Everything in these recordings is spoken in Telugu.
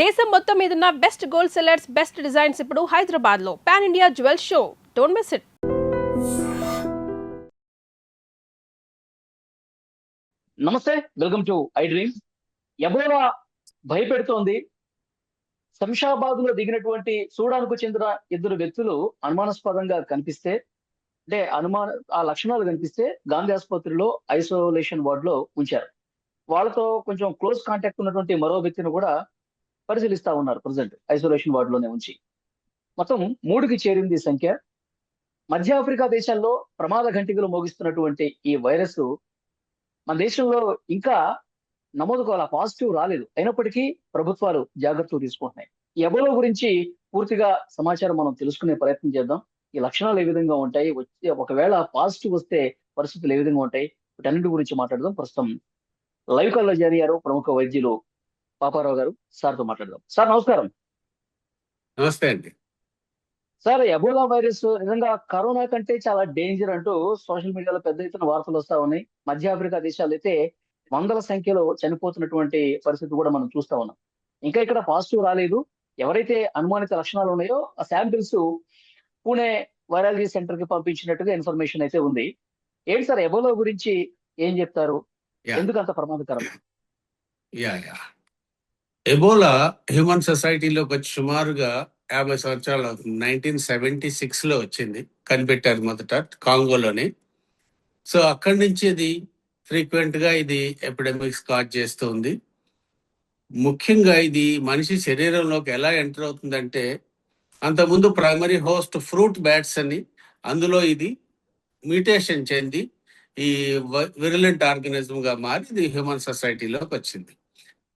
దేశం మొత్తం మీదున్న best gold sellers, best designs ఇప్పుడు హైదరాబాద్ లో pan India jewel show. Don't miss it. నమస్తే, welcome to iDream. Ebola భయపెడుతోంది. శంషాబాద్ లో దిగినటువంటి సూడాన్కు చెందిన ఇద్దరు వ్యక్తులు అనుమానాస్పదంగా కనిపిస్తే, ఆ లక్షణాలు కనిపిస్తే గాంధీ ఆసుపత్రిలో ఐసోలేషన్ వార్డ్ లో ఉంచారు. వాళ్ళతో కొంచెం క్లోజ్ కాంటాక్ట్ ఉన్నటువంటి మరో వ్యక్తిని కూడా పరిశీలిస్తా ఉన్నారు. ప్రజెంట్ ఐసోలేషన్ వార్డ్ లోనే ఉంచి మొత్తం 3కి చేరింది ఈ సంఖ్య. మధ్య ఆఫ్రికా దేశాల్లో ప్రమాద ఘంటికలు మోగిస్తున్నటువంటి ఈ వైరస్ మన దేశంలో ఇంకా నమోదు కాల పాజిటివ్ రాలేదు. అయినప్పటికీ ప్రభుత్వాలు జాగ్రత్తలు తీసుకుంటున్నాయి. ఈ ఎబోలా గురించి పూర్తిగా సమాచారం మనం తెలుసుకునే ప్రయత్నం చేద్దాం. ఈ లక్షణాలు ఏ విధంగా ఉంటాయి, ఒకవేళ పాజిటివ్ వస్తే పరిస్థితులు ఏ విధంగా ఉంటాయి, వీటన్నిటి గురించి మాట్లాడదాం. ప్రస్తుతం లైవ్ కాల్ లో జారీ అయ్యారు ప్రముఖ వైద్యులు పాపారావు గారు. సార్తో మాట్లాడదాం. సార్ నమస్కారం. నమస్తే అండి. సార్, ఎబోలా వైరస్ నిజంగా కరోనా కంటే చాలా డేంజర్ అంటూ సోషల్ మీడియాలో పెద్ద ఎత్తున వార్తలు వస్తా ఉన్నాయి. మధ్య ఆఫ్రికా దేశాలు అయితే వందల సంఖ్యలో చనిపోతున్నటువంటి పరిస్థితి కూడా మనం చూస్తా ఉన్నాం. ఇంకా ఇక్కడ పాజిటివ్ రాలేదు. ఎవరైతే అనుమానిత లక్షణాలు ఉన్నాయో ఆ శాంపిల్స్ పూణే వైరాలజీ సెంటర్ కి పంపించినట్టుగా ఇన్ఫర్మేషన్ అయితే ఉంది. ఏంటి సార్ ఎబోలా గురించి ఏం చెప్తారు? ఎందుకు అంత ప్రమాదకరం? ఎబోలా హ్యూమన్ సొసైటీలోకి వచ్చి సుమారుగా 50 సంవత్సరాలు అవుతుంది. 1976 లో వచ్చింది, కనిపెట్టారు మొదట కాంగోలోనే. సో అక్కడి నుంచి ఇది ఫ్రీక్వెంట్ గా ఇది ఎపిడమిక్స్ కాజ్ చేస్తుంది. ముఖ్యంగా ఇది మనిషి శరీరంలోకి ఎలా ఎంటర్ అవుతుందంటే, అంతకుముందు ప్రైమరీ హోస్ట్ ఫ్రూట్ బ్యాట్స్ అని, అందులో ఇది మ్యూటేషన్ చెంది ఈ విరులెంట్ ఆర్గానిజం గా మారి ఇది హ్యూమన్ సొసైటీలోకి వచ్చింది.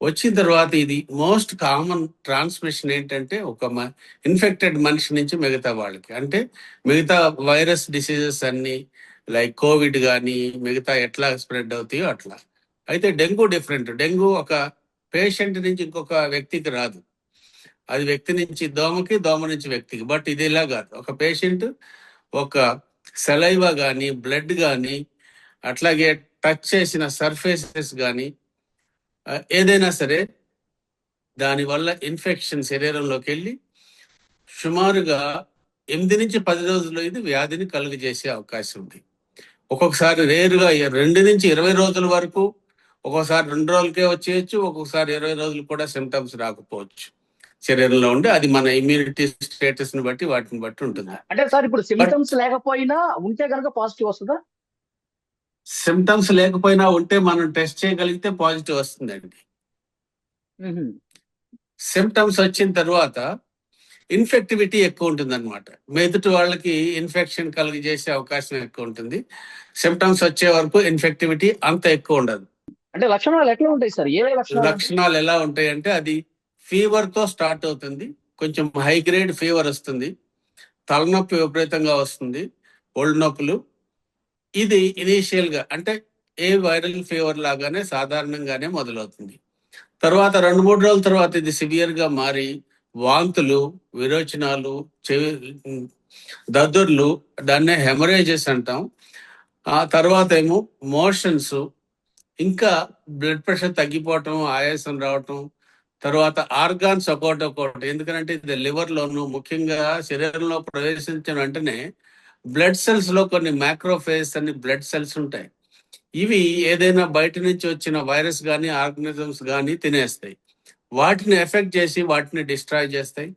వచ్చిన తర్వాత ఇది మోస్ట్ కామన్ ట్రాన్స్మిషన్ ఏంటంటే ఒక ఇన్ఫెక్టెడ్ మనిషి నుంచి మిగతా వాళ్ళకి, అంటే మిగతా వైరస్ డిసీజెస్ అన్ని లైక్ కోవిడ్ కానీ మిగతా ఎట్లా స్ప్రెడ్ అవుతాయో అట్లా. అయితే డెంగ్యూ డిఫరెంట్. డెంగ్యూ ఒక పేషెంట్ నుంచి ఇంకొక వ్యక్తికి రాదు, అది వ్యక్తి నుంచి దోమకి, దోమ నుంచి వ్యక్తికి. బట్ ఇది ఇలా కాదు, ఒక పేషెంట్ ఒక సెలైవా కానీ బ్లడ్ కానీ అట్లాగే టచ్ చేసిన సర్ఫేసెస్ కానీ ఏదైనా సరే దానివల్ల ఇన్ఫెక్షన్ శరీరంలోకి వెళ్ళి సుమారుగా 8 నుంచి 10 రోజుల్లో ఇది వ్యాధిని కలుగజేసే అవకాశం ఉంది. ఒక్కొక్కసారి రేరుగా 2 నుంచి 20 రోజుల వరకు, ఒక్కొక్కసారి 2 రోజులకే వచ్చేయచ్చు, ఒక్కొక్కసారి 20 రోజులు కూడా సిమ్టమ్స్ రాకపోవచ్చు శరీరంలో ఉండి. అది మన ఇమ్యూనిటీ స్టేటస్ ని బట్టి, వాటిని బట్టి ఉంటుంది. అంటే సార్ ఇప్పుడు సిమ్టమ్స్ లేకపోయినా ఉంటే కనుక పాజిటివ్ వస్తుందా? సిమ్టమ్స్ లేకపోయినా ఉంటే మనం టెస్ట్ చేయగలిగితే పాజిటివ్ వస్తుందండి. సిమ్టమ్స్ వచ్చిన తర్వాత ఇన్ఫెక్టివిటీ ఎక్కువ ఉంటుంది అనమాట. ఎదుటి వాళ్ళకి ఇన్ఫెక్షన్ కలిగజేసే అవకాశం ఎక్కువ ఉంటుంది. సిమ్టమ్స్ వచ్చే వరకు ఇన్ఫెక్టివిటీ అంత ఎక్కువ ఉండదు. అంటే లక్షణాలు ఎట్లా ఉంటాయి సార్? ఏ లక్షణాలు ఎలా ఉంటాయి అంటే, అది ఫీవర్ తో స్టార్ట్ అవుతుంది. కొంచెం హై గ్రేడ్ ఫీవర్ వస్తుంది, తలనొప్పి విపరీతంగా వస్తుంది, ఒళ్ళు నొప్పులు. ఇది ఇనీషియల్ గా అంటే ఏ వైరల్ ఫీవర్ లాగానే సాధారణంగానే మొదలవుతుంది. తర్వాత 2-3 రోజుల తర్వాత ఇది సివియర్ గా మారి వాంతులు, విరోచనాలు, దద్దుర్లు, దాన్నే హెమరేజెస్ అంటాం. ఆ తర్వాత ఏమో మోషన్స్, ఇంకా బ్లడ్ ప్రెషర్ తగ్గిపోవటం, ఆయాసం రావటం, తర్వాత ఆర్గాన్స్ ఒక్కొక్కటి. ఎందుకంటే ఇది లివర్ లోను ముఖ్యంగా శరీరంలో ప్రవేశించిన వెంటనే బ్లడ్ సెల్స్ లో కొన్ని మ్యాక్రోఫేజ్ అని బ్లడ్ సెల్స్ ఉంటాయి. ఇవి ఏదైనా బయట నుంచి వచ్చిన వైరస్ కానీ ఆర్గానిజమ్స్ కానీ తినేస్తాయి, వాటిని ఎఫెక్ట్ చేసి వాటిని డిస్ట్రాయ్ చేస్తాయి.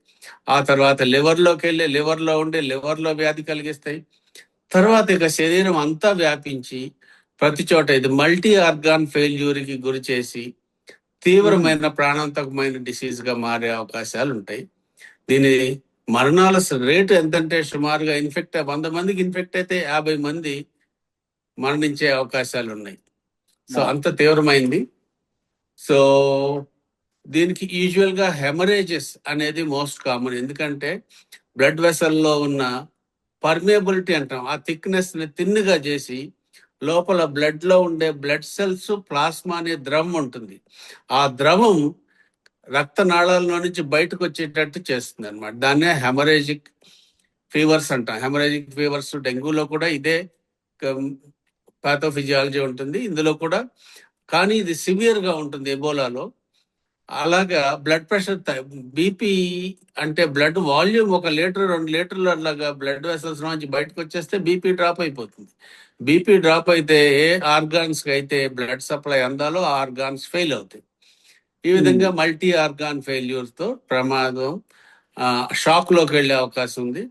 ఆ తర్వాత లివర్లోకి వెళ్ళి లివర్లో ఉండి లివర్లో వ్యాధి కలిగిస్తాయి. తర్వాత ఇక శరీరం అంతా వ్యాపించి ప్రతి చోట ఇది మల్టీ ఆర్గాన్ ఫెయిల్యూర్కి గురి చేసి తీవ్రమైన ప్రాణాంతకమైన డిసీజ్ గా మారే అవకాశాలు ఉంటాయి. దీని మరణాల రేటు ఎంతంటే సుమారుగా 100 మందికి ఇన్ఫెక్ట్ అయితే 50 మంది మరణించే అవకాశాలు ఉన్నాయి. సో అంత తీవ్రమైంది. సో దీనికి యూజువల్ గా హెమరేజెస్ అనేది మోస్ట్ కామన్. ఎందుకంటే బ్లడ్ వెసల్లో ఉన్న పర్మియబిలిటీ అంటాం, ఆ థిక్నెస్ ని తిన్నుగా చేసి లోపల బ్లడ్ లో ఉండే బ్లడ్ సెల్స్, ప్లాస్మా అనే ద్రవం ఉంటుంది. ఆ ద్రవం రక్తనాళాల్లో నుంచి బయటకు వచ్చేటట్టు చేస్తుంది అనమాట. దాన్నే హెమరేజిక్ ఫీవర్స్ అంటాం. హెమరేజిక్ ఫీవర్స్ డెంగ్యూలో కూడా ఇదే పాథోఫిజియాలజీ ఉంటుంది, ఇందులో కూడా. కానీ ఇది సివియర్ గా ఉంటుంది ఎబోలాలో. అలాగా బ్లడ్ ప్రెషర్, బీపీ అంటే బ్లడ్ వాల్యూమ్ 1 లీటర్ 2 లీటర్లు అలాగా బ్లడ్ వెసల్స్ నుంచి బయటకు వచ్చేస్తే బీపీ డ్రాప్ అయిపోతుంది. బీపీ డ్రాప్ అయితే ఏ ఆర్గాన్స్ కి అయితే బ్లడ్ సప్లై అందాలో ఆ ఆర్గాన్స్ ఫెయిల్ అవుతాయి. ఈ విధంగా మల్టీ ఆర్గాన్ ఫెయిల్యూర్ తో ప్రమాదం, షాక్ లోకి వెళ్ళే అవకాశం ఉంది.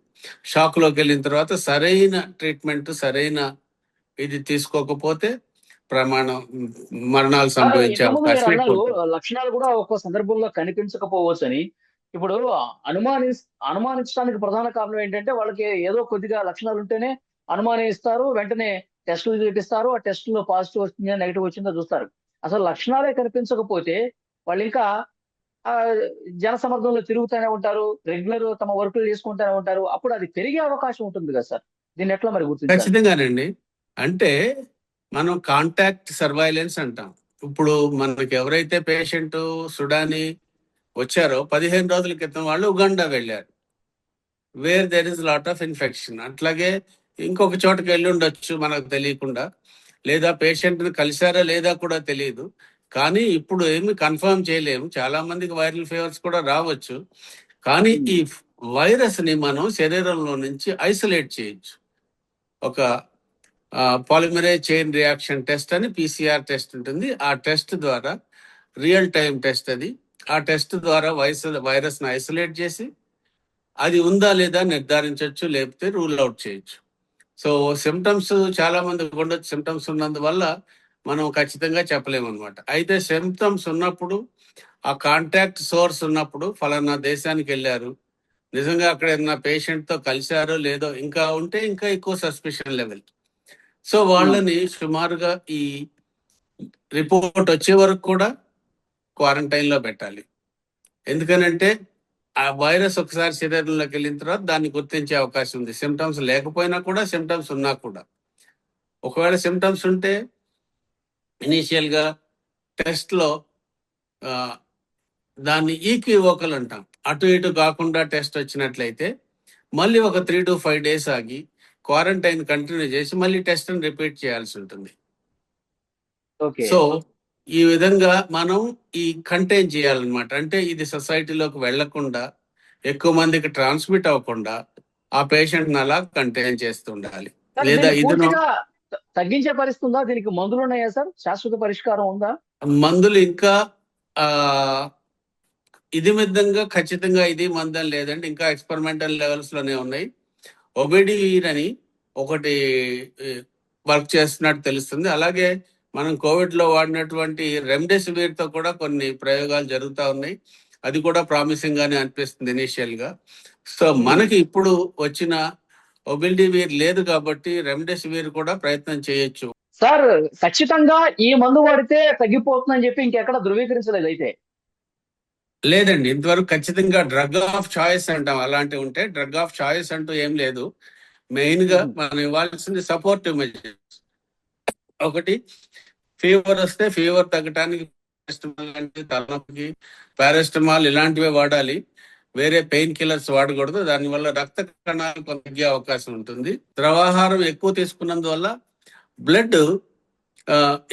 షాక్ లోకి వెళ్ళిన తర్వాత సరైన ట్రీట్మెంట్, సరైన ఇది తీసుకోకపోతే ప్రమాణం, మరణాలు సార్ సంభవించే ఇంతకుముందు మీరు అవకాశం అన్నారు ఎక్కువ ఉంటుంది. లక్షణాలు కూడా ఒక్కో సందర్భంలో కనిపించకపోవచ్చు అని. ఇప్పుడు అనుమానించడానికి ప్రధాన కారణం ఏంటంటే వాళ్ళకి ఏదో కొద్దిగా లక్షణాలు ఉంటేనే అనుమానిస్తారు, వెంటనే టెస్టులు చేపిస్తారు, ఆ టెస్టులో పాజిటివ్ వచ్చిందా నెగిటివ్ వచ్చిందో చూస్తారు. అసలు లక్షణాలే కనిపించకపోతే వాళ్ళు ఇంకా ఆ జన సమర్థంలో తిరుగుతూనే ఉంటారు, రెగ్యులర్ తమ వర్కులు చేసుకుంటూనే ఉంటారు. అప్పుడు అది పెరిగే అవకాశం ఉంటుంది కదా సార్. దీన్ని ఎట్లా మరి గుర్తించాలి? ఖచ్చితంగానండి. అంటే మనం కాంటాక్ట్ సర్వైలెన్స్ అంటాం. ఇప్పుడు మనకి ఎవరైతే పేషెంట్ సుడాని వచ్చారో 15 రోజుల క్రితం వాళ్ళు ఉగాండా వెళ్ళారు, where there is lot of infection. అట్లాగే ఇంకొక చోటకి వెళ్ళి ఉండొచ్చు మనకు తెలియకుండా, లేదా పేషెంట్ ని కలిశారా లేదా కూడా తెలియదు. కానీ ఇప్పుడు ఏమి కన్ఫర్మ్ చేయలేము, చాలా మందికి వైరల్ ఫీవర్స్ కూడా రావచ్చు. కానీ ఈ వైరస్ ని మనం శరీరంలో నుంచి ఐసోలేట్ చేయొచ్చు. ఒక పాలిమరేజ్ చైన్ రియాక్షన్ టెస్ట్ అని PCR టెస్ట్ ఉంటుంది. ఆ టెస్ట్ ద్వారా, రియల్ టైం టెస్ట్ అది, ఆ టెస్ట్ ద్వారా వైరస్ ని ఐసోలేట్ చేసి అది ఉందా లేదా నిర్ధారించవచ్చు, లేకపోతే రూల్ అవుట్ చేయొచ్చు. సో సిమ్టమ్స్ చాలా మందికి ఉండొచ్చు. సిమ్టమ్స్ ఉన్నందువల్ల మనం ఖచ్చితంగా చెప్పలేము అనమాట. అయితే సిమ్టమ్స్ ఉన్నప్పుడు, ఆ కాంటాక్ట్ సోర్స్ ఉన్నప్పుడు, ఫలానా దేశానికి వెళ్ళారు, నిజంగా అక్కడ ఏదైనా పేషెంట్ తో కలిశారో లేదో, ఇంకా ఉంటే ఇంకా ఎక్కువ సస్పిషన్ లెవెల్. సో వాళ్ళని సుమారుగా ఈ రిపోర్ట్ వచ్చే వరకు కూడా క్వారంటైన్ లో పెట్టాలి. ఎందుకనంటే ఆ వైరస్ ఒకసారి శరీరంలోకి వెళ్ళిన తర్వాత దాన్ని గుర్తించే అవకాశం ఉంది. సిమ్టమ్స్ లేకపోయినా కూడా, సిమ్టమ్స్ ఉన్నా కూడా. ఒకవేళ సిమ్టమ్స్ ఉంటే ఇనీషియల్ గా టెస్ట్ లో దాన్ని ఈక్వివోకల్ అంటాం. అటు ఇటు కాకుండా టెస్ట్ వచ్చినట్లయితే మళ్ళీ ఒక 3 to 5 days ఆగి క్వారంటైన్ కంటిన్యూ చేసి మళ్ళీ టెస్ట్ రిపీట్ చేయాల్సి ఉంటుంది. ఓకే. సో ఈ విధంగా మనం ఈ కంటైన్ చేయాలన్నమాట. అంటే ఇది సొసైటీలోకి వెళ్లకుండా, ఎక్కువ మందికి ట్రాన్స్మిట్ అవ్వకుండా ఆ పేషెంట్ అలా కంటైన్ చేస్తుండాలి. సార్ లేదా దీన్ని ఇది పూర్తిగా తగ్గించే పరిస్థితి ఉందా? దీనికి మందులు ఉన్నాయా సార్? శాశ్వత పరిష్కారం ఉందా? మందులు ఇంకా ఆ ఇది విధంగా ఖచ్చితంగా ఇది మందం లేదండి, ఇంకా ఎక్స్పెరిమెంటల్ లెవెల్స్ లోనే ఉన్నాయి. ఒబిడివిర్ అని ఒకటి వర్క్ చేస్తున్నట్టు తెలుస్తుంది. అలాగే మనం కోవిడ్ లో వాడినటువంటి రెమ్డెసివిర్ తో కూడా కొన్ని ప్రయోగాలు జరుగుతూ ఉన్నాయి. అది కూడా ప్రామిసింగ్ గానే అనిపిస్తుంది ఇనీషియల్ గా. సో మనకి ఇప్పుడు వచ్చిన ఒబిడివిర్ లేదు కాబట్టి రెమ్డెసివిర్ కూడా ప్రయత్నం చేయొచ్చు. సార్ ఖచ్చితంగా ఈ మందు వాడితే తగ్గిపోతుందని చెప్పి ఇంకెక్కడ ధృవీకరించలేదు అయితే. లేదండి, ఇంతవరకు ఖచ్చితంగా డ్రగ్ ఆఫ్ చాయిస్ అంటాం, అలాంటివి ఉంటే. డ్రగ్ ఆఫ్ చాయిస్ అంటూ ఏం లేదు. మెయిన్ గా మనం ఇవ్వాల్సింది సపోర్టివ్ మెజర్స్. ఒకటి, ఫీవర్ వస్తే ఫీవర్ తగ్గడానికి పారాసిటమాల్ లాంటి తలనొప్పికి పారాసిటమాల్ ఇలాంటివే వాడాలి. వేరే పెయిన్ కిల్లర్స్ వాడకూడదు. దానివల్ల రక్త కణాలు కొంత తగ్గే అవకాశం ఉంటుంది. ద్రవాహారం ఎక్కువ తీసుకున్నందువల్ల బ్లడ్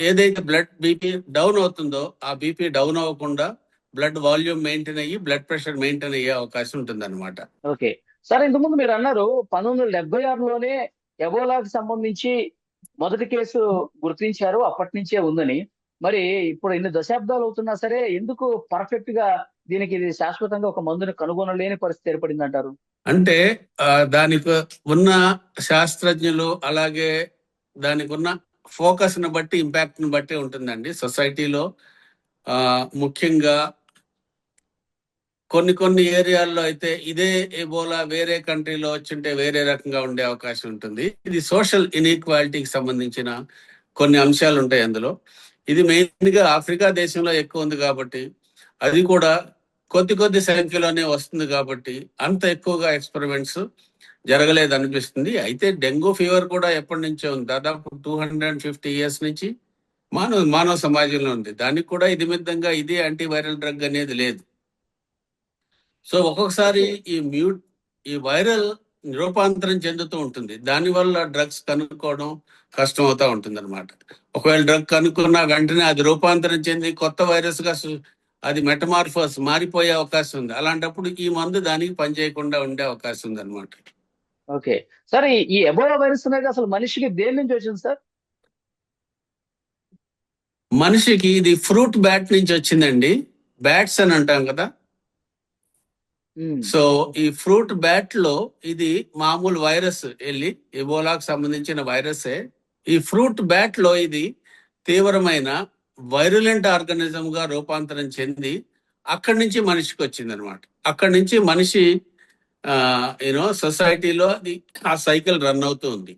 ఏదైతే బ్లడ్ బీపీ డౌన్ అవుతుందో ఆ బీపీ డౌన్ అవ్వకుండా బ్లడ్ వాల్యూమ్ మెయింటైన్ అయ్యి బ్లడ్ ప్రెషర్ మెయింటైన్ అయ్యే అవకాశం ఉంటుంది అనమాట. ఓకే. సార్ ఇంతకుముందు మీరు అన్నారు 1976లోనే ఎబోలాకి సంబంధించి మొదటి కేసు గుర్తించారు, అప్పటి నుంచే ఉందని. మరి ఇప్పుడు ఇన్ని దశాబ్దాలు అవుతున్నా సరే ఎందుకు పర్ఫెక్ట్ గా దీనికి ఇది శాశ్వతంగా ఒక మందుని కనుగొనలేని పరిస్థితి ఏర్పడింది అంటారు? అంటే దానికి ఉన్న శాస్త్రజ్ఞులు, అలాగే దానికి ఉన్న ఫోకస్ ని బట్టి, ఇంపాక్ట్ ని బట్టి ఉంటుందండి సొసైటీలో. ముఖ్యంగా కొన్ని ఏరియాల్లో అయితే ఇదే ఎబోలా వేరే కంట్రీలో వచ్చింటే వేరే రకంగా ఉండే అవకాశం ఉంటుంది. ఇది సోషల్ ఇన్ఈక్వాలిటీకి సంబంధించిన కొన్ని అంశాలు ఉంటాయి అందులో. ఇది మెయిన్ గా ఆఫ్రికా దేశంలో ఎక్కువ ఉంది కాబట్టి, అది కూడా కొద్ది సంఖ్యలోనే వస్తుంది కాబట్టి అంత ఎక్కువగా ఎక్స్పెరిమెంట్స్ జరగలేదు అనిపిస్తుంది. అయితే డెంగ్యూ ఫీవర్ కూడా ఎప్పటి నుంచో ఉంది, దాదాపు 250 years నుంచి మానవ సమాజంలో ఉంది. దానికి కూడా ఇది విధంగా ఇది యాంటీవైరల్ డ్రగ్ అనేది లేదు. సో ఒక్కొక్కసారి ఈ వైరల్ రూపాంతరం చెందుతూ ఉంటుంది. దానివల్ల డ్రగ్స్ కనుక్కోవడం కష్టం అవుతా ఉంటుంది అనమాట. ఒకవేళ డ్రగ్ కనుక్కున్నా వెంటనే అది రూపాంతరం చెంది కొత్త వైరస్ గా అది మెటమార్ఫోస్ మారిపోయే అవకాశం ఉంది. అలాంటప్పుడు ఈ మందు దానికి పనిచేయకుండా ఉండే అవకాశం ఉంది అనమాట. ఓకే సార్, ఈ ఎబోలా వైరస్ అనేది అసలు మనిషికి దేని నుంచి వచ్చింది సార్? మనిషికి ఇది ఫ్రూట్ బ్యాట్ నుంచి వచ్చిందండి. బ్యాట్స్ అని అంటాం కదా. సో ఈ ఫ్రూట్ బ్యాట్ లో ఇది మామూలు వైరస్ వెళ్ళి ఎబోలాకు సంబంధించిన వైరసే. ఈ ఫ్రూట్ బ్యాట్ లో ఇది తీవ్రమైన వైరులెంట్ ఆర్గానిజం గా రూపాంతరం చెంది అక్కడి నుంచి మనిషికి వచ్చింది అనమాట. అక్కడి నుంచి మనిషి సొసైటీలో అది ఆ సైకిల్ రన్ అవుతూ ఉంది.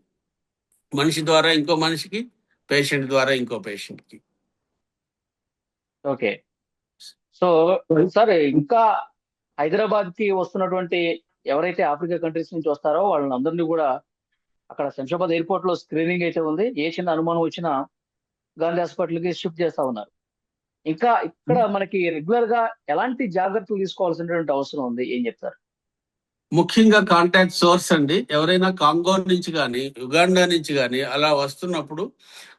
మనిషి ద్వారా ఇంకో మనిషికి, పేషెంట్ ద్వారా ఇంకో పేషెంట్ కి. ఓకే, సో సార్ ఇంకా హైదరాబాద్ కి వస్తున్నటువంటి ఎవరైతే ఆఫ్రికా కంట్రీస్ నుంచి వస్తారో వాళ్ళని అందరినీ కూడా అక్కడ శంషాబాద్ ఎయిర్పోర్ట్ లో స్క్రీనింగ్ అయితే ఉంది. ఏ చిన్న అనుమానం వచ్చినా గాంధీ హాస్పిటల్ కి షిఫ్ట్ చేస్తా ఉన్నారు. ఇంకా ఇక్కడ మనకి రెగ్యులర్ గా ఎలాంటి జాగ్రత్తలు తీసుకోవాల్సినటువంటి అవసరం ఉంది, ఏం చెప్తారు? ముఖ్యంగా కాంటాక్ట్ సోర్స్ అండి. ఎవరైనా కాంగో నుంచి కానీ, యుగాండా నుంచి కానీ అలా వస్తున్నప్పుడు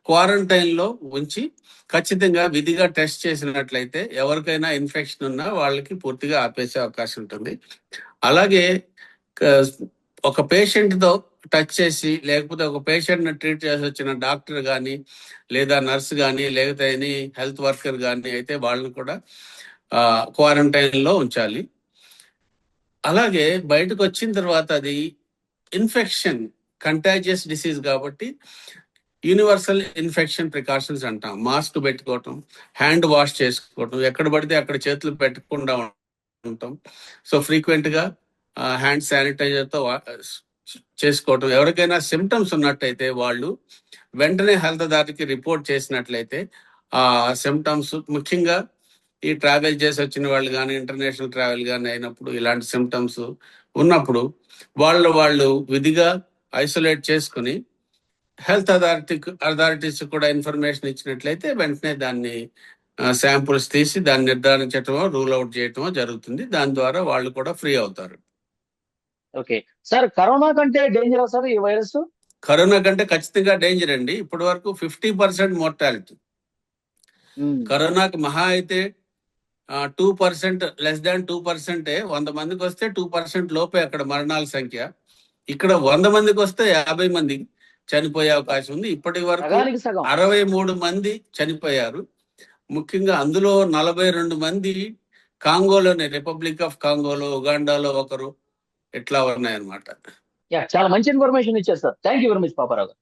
క్వారంటైన్ లో ఉంచి ఖచ్చితంగా విధిగా టెస్ట్ చేసినట్లయితే ఎవరికైనా ఇన్ఫెక్షన్ ఉన్నా వాళ్ళకి పూర్తిగా ఆపేసే అవకాశం ఉంటుంది. అలాగే ఒక పేషెంట్ తో టచ్ చేసి, లేకపోతే ఒక పేషెంట్ ని ట్రీట్ చేసి వచ్చిన డాక్టర్ కానీ, లేదా నర్స్ కానీ, లేకపోతే ఎనీ హెల్త్ వర్కర్ కానీ అయితే వాళ్ళని కూడా క్వారంటైన్ లో ఉంచాలి. అలాగే బయటకు వచ్చిన తర్వాత అది ఇన్ఫెక్షన్ కంటాజియస్ డిసీజ్ కాబట్టి యూనివర్సల్ ఇన్ఫెక్షన్ ప్రికాషన్స్ అంటాం. మాస్క్ పెట్టుకోవటం, హ్యాండ్ వాష్ చేసుకోవటం, ఎక్కడ పడితే అక్కడ చేతులు పెట్టకుండా ఉంటాం. సో ఫ్రీక్వెంట్ గా హ్యాండ్ శానిటైజర్ తో చేసుకోవటం. ఎవరికైనా సిమ్టమ్స్ ఉన్నట్టయితే వాళ్ళు వెంటనే హెల్త్ అథారిటీకి రిపోర్ట్ చేసినట్లయితే ఆ సిమ్టమ్స్, ముఖ్యంగా ఈ ట్రావెల్ చేసి వచ్చిన వాళ్ళు కానీ, ఇంటర్నేషనల్ ట్రావెల్ కానీ అయినప్పుడు ఇలాంటి సిమ్టమ్స్ ఉన్నప్పుడు వాళ్ళు విధిగా ఐసోలేట్ చేసుకుని హెల్త్ అథారిటీస్ కూడా ఇన్ఫర్మేషన్ ఇచ్చినట్లయితే వెంటనే దాన్ని శాంపుల్స్ తీసి దాన్ని నిర్ధారించటమో, రూల్ అవుట్ చేయటమో జరుగుతుంది. దాని ద్వారా వాళ్ళు కూడా ఫ్రీ అవుతారు. ఓకే సార్, కరోనా కంటే డేంజర్ సార్ ఈ వైరస్? కరోనా కంటే ఖచ్చితంగా డేంజర్ అండి. ఇప్పటి వరకు 50% మోర్టాలిటీ. కరోనాకి మహా అయితే 2%, లెస్ దాన్ 2%. 100 మందికి వస్తే 2% లోపే అక్కడ మరణాల సంఖ్య. ఇక్కడ 100 మందికి వస్తే 50 మంది చనిపోయే అవకాశం ఉంది. ఇప్పటి వరకు 63 మంది చనిపోయారు. ముఖ్యంగా అందులో 42 మంది కాంగోలోనే, రిపబ్లిక్ ఆఫ్ కాంగోలో, ఉగాండాలో ఒకరు, ఇట్లా ఉన్నాయన్నమాట. చాలా మంచి ఇన్ఫర్మేషన్ ఇచ్చారు sir. Thank you very much Paparao గారు.